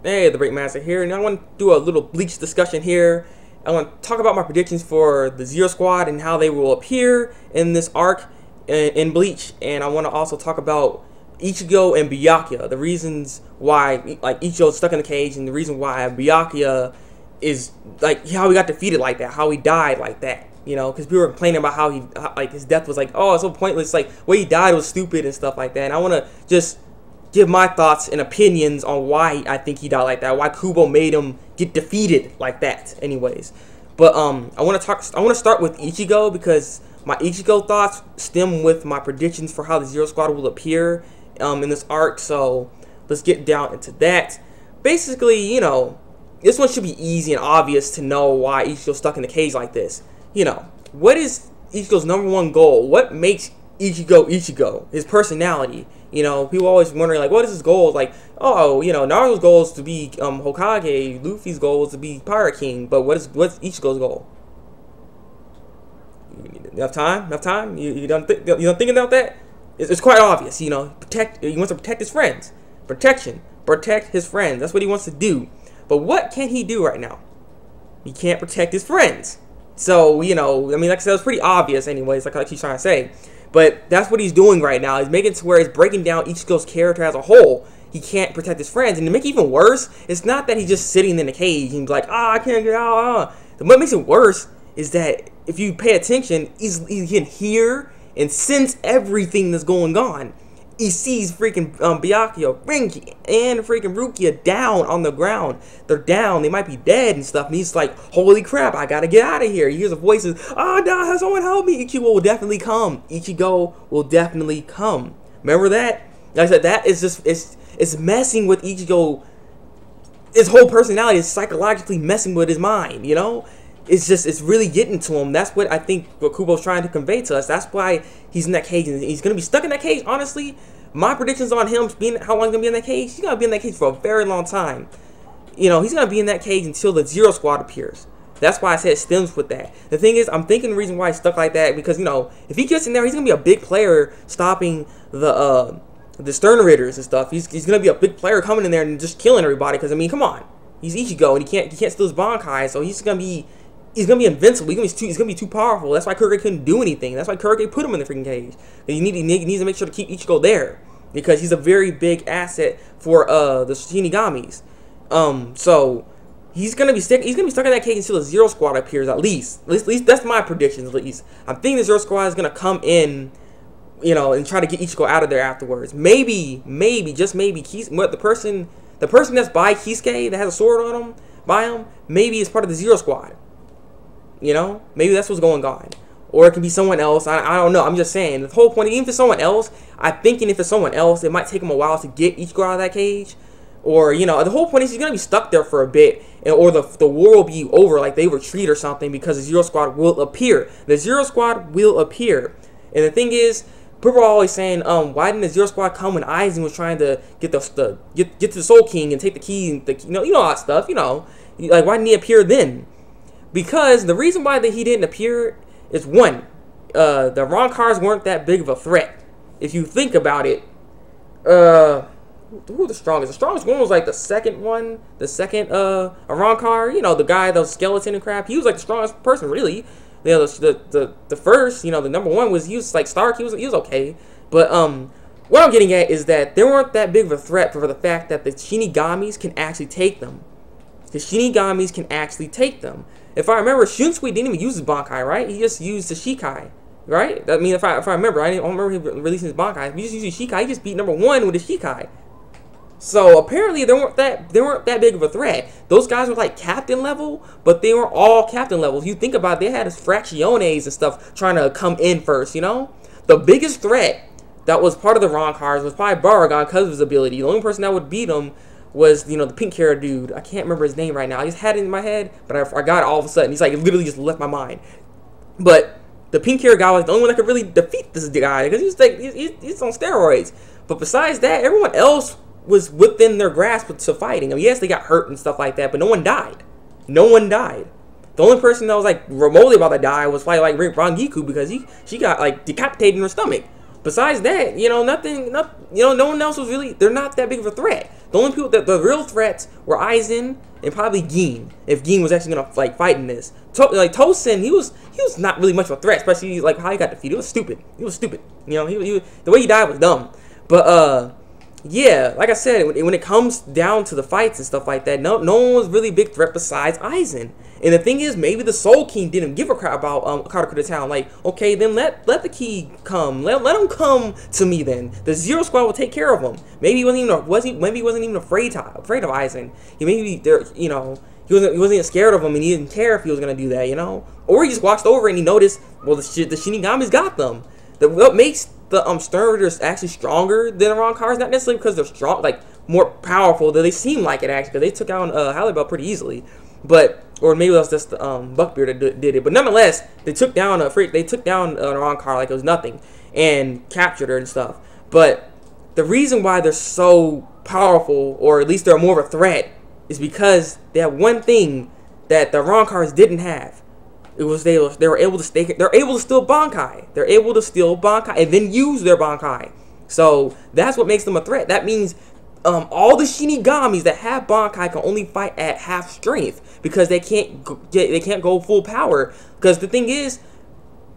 Hey, the Thabreakmasta here, and I want to do a little Bleach discussion here. I want to talk about my predictions for the Zero Squad and how they will appear in this arc in Bleach, and I want to also talk about Ichigo and Byakuya, the reasons why like Ichigo's stuck in the cage, and the reason why Byakuya is like how he got defeated like that, how he died like that. You know, because people were complaining about how his death was like, oh, it's so pointless, like the way he died was stupid and stuff like that. And I want to just give my thoughts and opinions on why I think he died like that, why Kubo made him get defeated like that anyways. But I want to start with Ichigo, because my Ichigo thoughts stem with my predictions for how the Zero Squad will appear in this arc. So let's get down into that. Basically, you know, this one should be easy and obvious to know why Ichigo's stuck in the cage like this. You know, what is Ichigo's #1 goal? What makes Ichigo Ichigo? His personality. You know, people always wondering, like, what is his goal? Like, oh, you know, Naruto's goal is to be Hokage, Luffy's goal is to be Pirate King, but what's Ichigo's goal? Enough time? Enough time? You done thinking about that? It's quite obvious, you know. He wants to protect his friends. Protection. Protect his friends. That's what he wants to do. But what can he do right now? He can't protect his friends. So, you know, I mean, like I said, it's pretty obvious anyways, like he's trying to say. But that's what he's doing right now. He's making it to where he's breaking down Ichigo's character as a whole. He can't protect his friends. And to make it even worse, it's not that he's just sitting in the cage and he's like, I can't get out. What makes it worse is that if you pay attention, he can hear and sense everything that's going on. He sees freaking Byakuya, Renki, and freaking Rukia down on the ground. They're down. They might be dead and stuff. And he's like, holy crap, I gotta get out of here. He hears the voices. Oh, no, someone help me. Ichigo will definitely come. Ichigo will definitely come. Remember that? Like I said, that is just, it's messing with Ichigo. His whole personality is psychologically messing with his mind, you know? It's really getting to him. That's what I think what Kubo's trying to convey to us. That's why he's in that cage, and he's going to be stuck in that cage. Honestly, my predictions on him being how long he's going to be in that cage, he's going to be in that cage for a very long time. You know, he's going to be in that cage until the Zero Squad appears. That's why I said it stems with that. The thing is, I'm thinking the reason why he's stuck like that, because, you know, if he gets in there, he's going to be a big player stopping the Stern Ritters and stuff. He's going to be a big player coming in there and just killing everybody, because, I mean, come on. He's Ichigo, and he can't steal his Bankai, so he's going to be invincible. He's gonna be too powerful. That's why Kurage couldn't do anything. That's why Kurage put him in the freaking cage. He needs to make sure to keep Ichigo there, because he's a very big asset for the Shinigamis. So he's gonna be stuck in that cage until the Zero Squad appears. At least that's my predictions. At least I'm thinking the Zero Squad is gonna come in, you know, and try to get Ichigo out of there afterwards. Maybe, just maybe, the person that's by Kisuke that has a sword on him, by him, maybe it's part of the Zero Squad. You know, maybe that's what's going on. Or it can be someone else. I don't know. I'm just saying. The whole point, even if it's someone else, I'm thinking if it's someone else, it might take him a while to get Ichigo out of that cage. Or, you know, the whole point is he's going to be stuck there for a bit. Or the war will be over, like they retreat or something, because the Zero Squad will appear. The Zero Squad will appear. And the thing is, people are always saying, why didn't the Zero Squad come when Aizen was trying to get to the Soul King and take the key, and you know all that stuff, you know. Like, why didn't he appear then? Because the reason why he didn't appear is, one, the Ronkars weren't that big of a threat. If you think about it, who was the strongest? The strongest one was like the second one, Ronkar, you know, the guy that was skeleton and crap. He was like the strongest person, really. You know, the first, you know, the #1 was, he was like Stark. He was okay. But what I'm getting at is that they weren't that big of a threat for the fact that the Shinigamis can actually take them. The Shinigamis can actually take them. If I remember, Shunsui didn't even use his Bankai, right? He just used the Shikai, right? I mean, if I remember, I don't remember him releasing his Bankai. He just used his Shikai. He just beat #1 with his Shikai. So apparently they weren't that big of a threat. Those guys were like captain level, but they were all captain level. If you think about it, they had his Fracciones and stuff trying to come in first, you know? The biggest threat that was part of the Ronkars was probably Baragon because of his ability. The only person that would beat him was, you know, the pink hair dude. I can't remember his name right now. I just had it in my head, but I forgot it all of a sudden. He's like, it literally just left my mind. But the pink hair guy was the only one that could really defeat this guy, because he's like, he's on steroids. But besides that, everyone else was within their grasp to fighting. I mean, yes, they got hurt and stuff like that, but no one died. No one died. The only person that was like remotely about to die was probably like Rangiku, because she got like decapitated in her stomach. Besides that, you know, no one else was really, they're not that big of a threat. The only people that the real threats were Aizen and probably Gin, if Gin was actually gonna like fight in this. Like Tosin, he was not really much of a threat, especially like how he got defeated. It was stupid. He was stupid. You know, the way he died was dumb. But yeah, like I said, when it comes down to the fights and stuff like that, no one was really a big threat besides Aizen. And the thing is, maybe the Soul King didn't give a crap about Katakura Town. Like, okay, then let the key come. Let him come to me. Then the Zero Squad will take care of him. Maybe he wasn't even afraid of Aizen. He maybe there, you know, he wasn't even scared of him, and he didn't care if he was gonna do that, you know. Or he just watched over and he noticed, well, the Shinigami's got them. What makes the Stern Ritters actually stronger than the Ronkars, not necessarily because they're strong, like more powerful, though they seem like it actually, because they took out Hallibell pretty easily. But or maybe it was just Buckbeard that did it. But nonetheless, they took down a Ronkar like it was nothing and captured her and stuff. But the reason why they're so powerful, or at least they're more of a threat, is because they have one thing that the Ronkars didn't have. It was they were able to stay. They're able to steal Bankai. They're able to steal Bankai and then use their Bankai. So that's what makes them a threat. That means all the Shinigamis that have Bankai can only fight at half strength because they can't go full power. Because the thing is,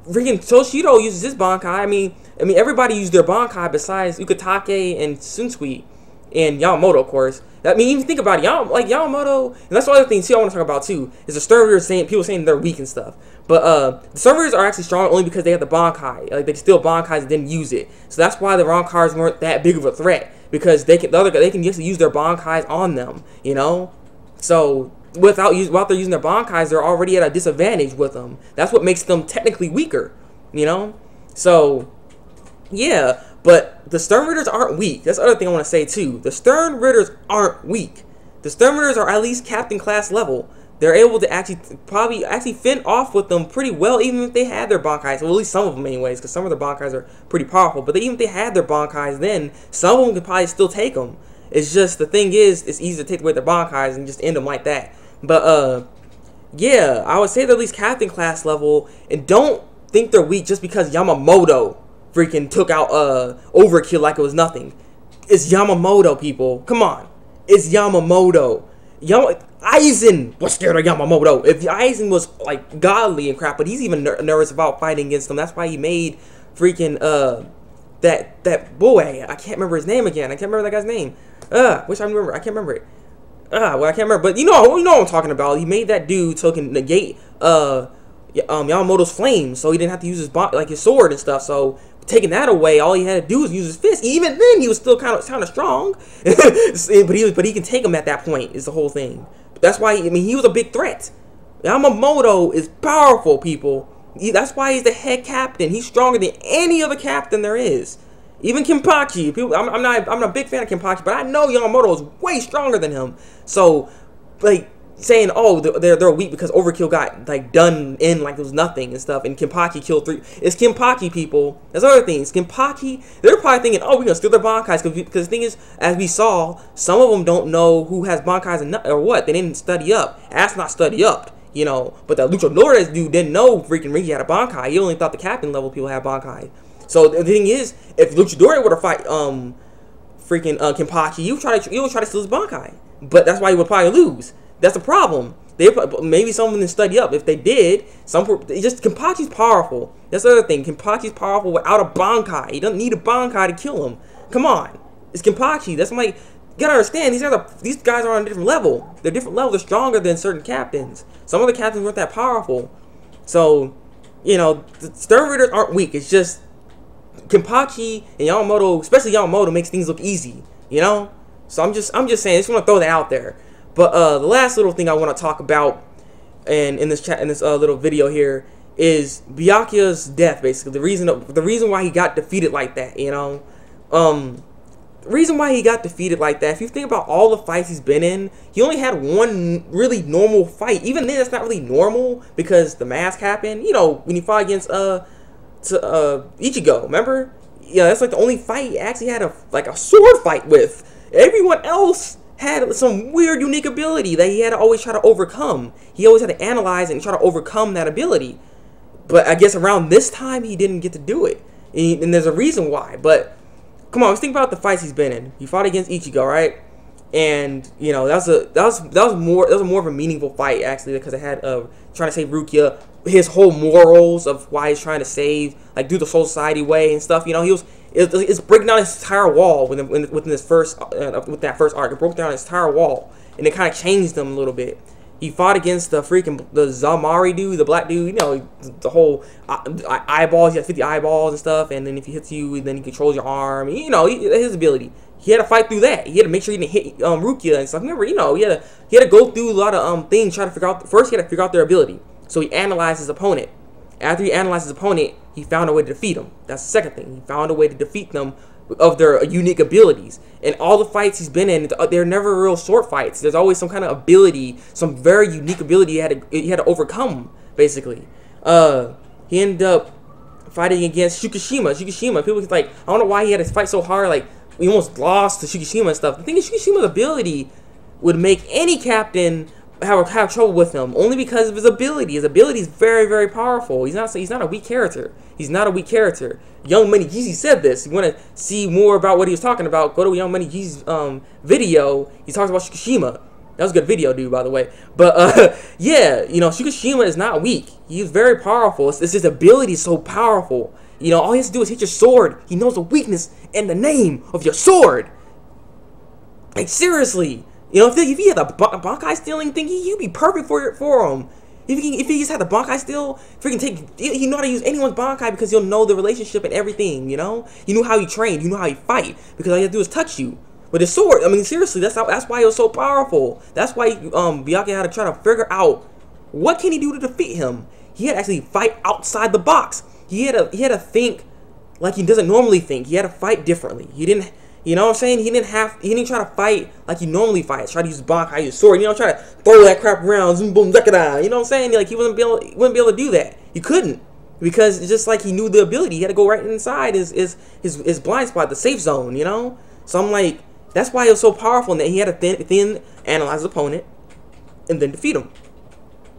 freaking Toshido uses his Bankai. I mean everybody used their Bankai besides Ukitake and Sunsui and Yamamoto, of course. I mean, even think about it, Yamamoto, and that's the other thing too I want to talk about too, is the Stern Ritters people saying they're weak and stuff. But the Stern Ritters are actually strong only because they have the Bankai. Like, they steal Bankais and then use it. So that's why the Ronkars weren't that big of a threat, because they can just use their Bankais on them, you know? So while they're using their Bankais, they're already at a disadvantage with them. That's what makes them technically weaker, you know? So yeah, but the Stern Ritters aren't weak. That's the other thing I want to say too. The Stern Ritters aren't weak. The Stern Ritters are at least captain class level. They're able to actually fend off with them pretty well, even if they had their Bankais. Well, at least some of them anyways, because some of their Bankais are pretty powerful. But even if they had their Bankais, then some of them could probably still take them. It's just, the thing is, it's easy to take away their Bankais and just end them like that. But yeah, I would say they're at least captain class level, and don't think they're weak just because Yamamoto freaking took out Overkill like it was nothing. It's Yamamoto, people. Come on. It's Yamamoto. Aizen was scared of Yamamoto. If Aizen was like godly and crap, but he's even nervous about fighting against him. That's why he made freaking that boy. I can't remember his name again. I can't remember that guy's name. Wish I remember. I can't remember it. Well, I can't remember. But you know what I'm talking about. He made that dude so he can negate Yamamoto's flames, so he didn't have to use his sword and stuff. So taking that away, all he had to do was use his fist. Even then, he was still kind of strong, but he can take him at that point. Is the whole thing. But that's why he was a big threat. Yamamoto is powerful, people. That's why he's the head captain. He's stronger than any other captain there is. Even Kenpachi. I'm not a big fan of Kenpachi, but I know Yamamoto is way stronger than him. So, like, saying, oh, they're weak because Overkill got like done in like it was nothing and stuff, and Kenpachi killed 3. It's Kenpachi, people. That's other things. Kenpachi, they're probably thinking, oh, we're gonna steal their Bankais, because the thing is, as we saw, some of them don't know who has Bankais or what. They didn't study up. Ass not study up, you know. But that Luchadores dude didn't know freaking Ringy had a Bankai. He only thought the captain level people had Bankai. So the thing is, if Luchadore were to fight freaking Kenpachi, he would try to steal his Bankai. But that's why he would probably lose. That's the problem. Maybe some of them didn't study up. If they did, Kenpachi's powerful. That's the other thing. Kenpachi's powerful without a Bankai. He doesn't need a Bankai to kill him. Come on, it's Kenpachi. That's like, you gotta understand. These guys are on a different level. They're different level. They're stronger than certain captains. Some of the captains weren't that powerful. So, you know, the Stern Ritters aren't weak. It's just Kenpachi and Yamamoto, especially Yamamoto, makes things look easy. You know. So I'm just saying. I just want to throw that out there. But the last little thing I want to talk about, in this little video here, is Byakuya's death. Basically, the reason why he got defeated like that. You know, the reason why he got defeated like that. If you think about all the fights he's been in, he only had one really normal fight. Even then, it's not really normal because the mask happened. You know, when he fought against Ichigo, remember? Yeah, that's like the only fight he actually had a sword fight with. Everyone else had some weird, unique ability that he had to always try to overcome. He always had to analyze and try to overcome that ability. But I guess around this time, he didn't get to do it. And there's a reason why. But, come on, let's think about the fights he's been in. He fought against Ichigo, right? And you know, that was more of a meaningful fight actually, because it had trying to save Rukia, his whole morals of why he's trying to save, like, do the Soul Society way and stuff. You know, it's breaking down his entire wall within this first with that first arc. It broke down his entire wall, and it kind of changed him a little bit. He fought against the Zamari dude, the black dude. You know, the whole eyeballs. He has 50 eyeballs and stuff. And then if he hits you, then he controls your arm. You know, his ability. He had to fight through that. He had to make sure he didn't hit Rukia and stuff. Remember, you know, he had to go through a lot of things trying to figure out. First, he had to figure out their ability. So he analyzed his opponent. After he analyzed his opponent, he found a way to defeat him. That's the second thing. He found a way to defeat them of their unique abilities. And all the fights he's been in, they're never real short fights. There's always some kind of ability, some very unique ability he had to overcome, basically. He ended up fighting against Shikishima. People was like, I don't know why he had to fight so hard, like, he almost lost to Shikishima and stuff. The thing is, Shikishima's ability would make any captain have trouble with him, only because of his ability. His ability is very, very powerful. He's not a weak character. He's not a weak character. Young Money Jeezy said this. If you want to see more about what he was talking about, go to Young Money Jeezy's video. He talks about Shikishima. That was a good video, dude, by the way. But yeah, you know, Shikishima is not weak. He's very powerful. It's his ability is so powerful. You know, all he has to do is hit your sword. He knows the weakness and the name of your sword. Like, seriously. You know, if he had a Bankai stealing thing, he'd be perfect for him. If he just had the Bankai steal, he know how to use anyone's Bankai because he'll know the relationship and everything, you know? You know how he trained, you know how he fight, because all you have to do is touch you. With his sword, I mean, seriously, that's why he was so powerful. That's why Byakuya had to try to figure out what can he do to defeat him. He had to actually fight outside the box. He had to think like he doesn't normally think. He had to fight differently. He didn't, you know what I'm saying? He didn't try to fight like he normally fights. Try to use Bankai, use sword, you know, try to throw that crap around, zoom boom zekada. You know what I'm saying? Like, he wouldn't be able to do that. He couldn't, because it's just like he knew the ability. He had to go right inside his blind spot, the safe zone, you know? So I'm like, that's why he was so powerful, and that he had to then analyze his opponent and then defeat him.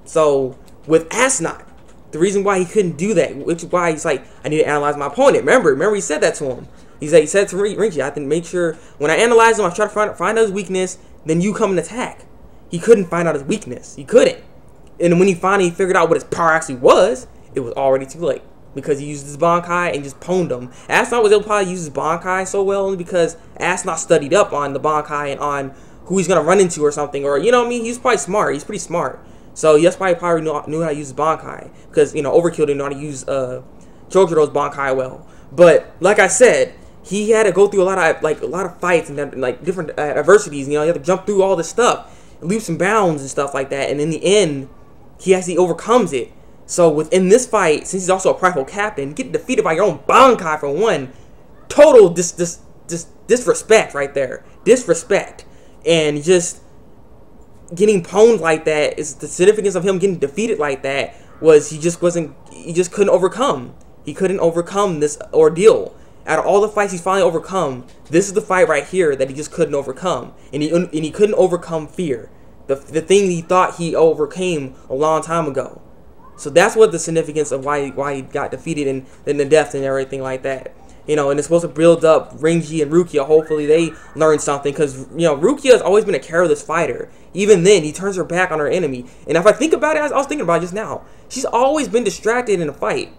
So with Asnot, the reason why he couldn't do that, which is why he's like, I need to analyze my opponent. Remember he said that to him. He said to Rinji, I have to make sure when I analyze him, I try to find out his weakness, then you come and attack. He couldn't find out his weakness. He couldn't. And when he finally figured out what his power actually was, it was already too late, because he used his Bankai and just pwned him. Asnot was able to probably use his Bankai so well only because Asnot studied up on the Bankai and on who he's going to run into or something. Or, you know what I mean? He's probably smart. He's pretty smart. So that's why he probably knew how to use his Bankai. Because, you know, Overkill didn't know how to use Jojiro's Bankai well. But, like I said, he had to go through a lot of fights and, like, different adversities. You know, he had to jump through all this stuff, leaps and bounds and stuff like that. And in the end, he actually overcomes it. So within this fight, since he's also a prideful captain, getting defeated by your own Bankai for one, total disrespect right there. Disrespect. And just getting pwned like that, is the significance of him getting defeated like that was he just couldn't overcome. He couldn't overcome this ordeal. Out of all the fights he's finally overcome, this is the fight right here that he just couldn't overcome. And he couldn't overcome fear. The thing he thought he overcame a long time ago. So that's what the significance of why he got defeated and then the death and everything like that. You know, and it's supposed to build up Rinji and Rukia. Hopefully they learn something, because, you know, Rukia has always been a careless fighter. Even then, he turns her back on her enemy. And if I think about it, I was thinking about it just now, she's always been distracted in a fight.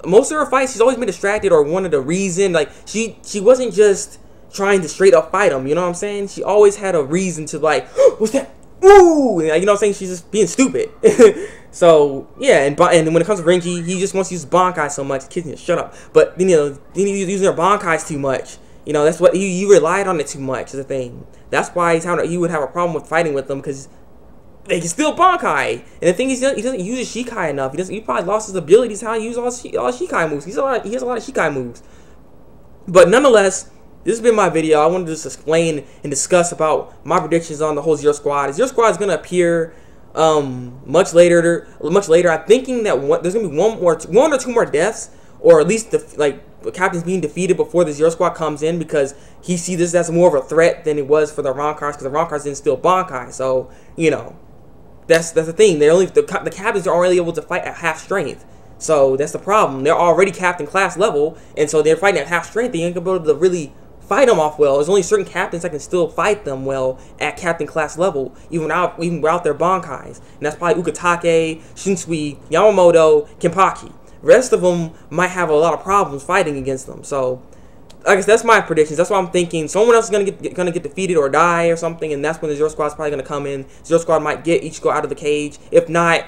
Most of her fights, she's always been distracted or wanted a reason. Like, she wasn't just trying to straight up fight him, you know what I'm saying? She always had a reason to, like, oh, what's that? Ooh! You know what I'm saying? She's just being stupid. So, yeah, and when it comes to Rinji, he just wants to use Bankai so much. Kids need to shut up. But, you know, he's using their Bankais too much. You know, that's what, you relied on it too much is the thing. That's why he would have a problem with fighting with them, because they can still Bankai. And the thing is, he doesn't use his Shikai enough. He probably lost his abilities how he uses all his Shikai moves. He has a lot of Shikai moves. But nonetheless, this has been my video. I wanted to just explain and discuss about my predictions on the whole Zero Squad. Zero Squad is going to appear much later. I'm thinking that there's going to be one or two more deaths, or at least the captains being defeated before the Zero Squad comes in, because he sees this as more of a threat than it was for the Ronkars, because the Ronkars didn't steal Bankai. So, you know, that's the thing. The captains are only able to fight at half strength. So that's the problem. They're already captain class level, and so they're fighting at half strength. They ain't gonna be able to really fight them off well. There's only certain captains that can still fight them well at captain class level, even without their Bankais. And that's probably Ukitake, Shinsui, Yamamoto, Kenpachi. Rest of them might have a lot of problems fighting against them. So, I guess that's my predictions. That's why I'm thinking someone else is gonna get defeated or die or something, and that's when the Zero Squad is probably gonna come in. Zero Squad might get Ichigo out of the cage. If not,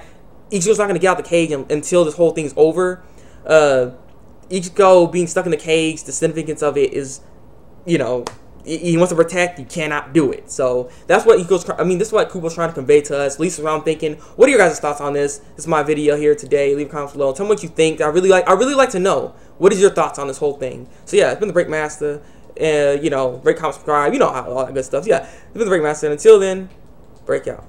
Ichigo's not gonna get out of the cage until this whole thing's over. Ichigo being stuck in the cage, the significance of it is, you know, he wants to protect. You cannot do it. So that's what this is what Kubo's trying to convey to us. At least what I'm thinking. What are your guys' thoughts on this? This is my video here today. Leave comments below. Tell me what you think. I really like to know. What is your thoughts on this whole thing? So yeah, it's been the Breakmaster. You know, rate, comment, subscribe. You know all that good stuff. Yeah, it's been the Breakmaster. And until then, break out.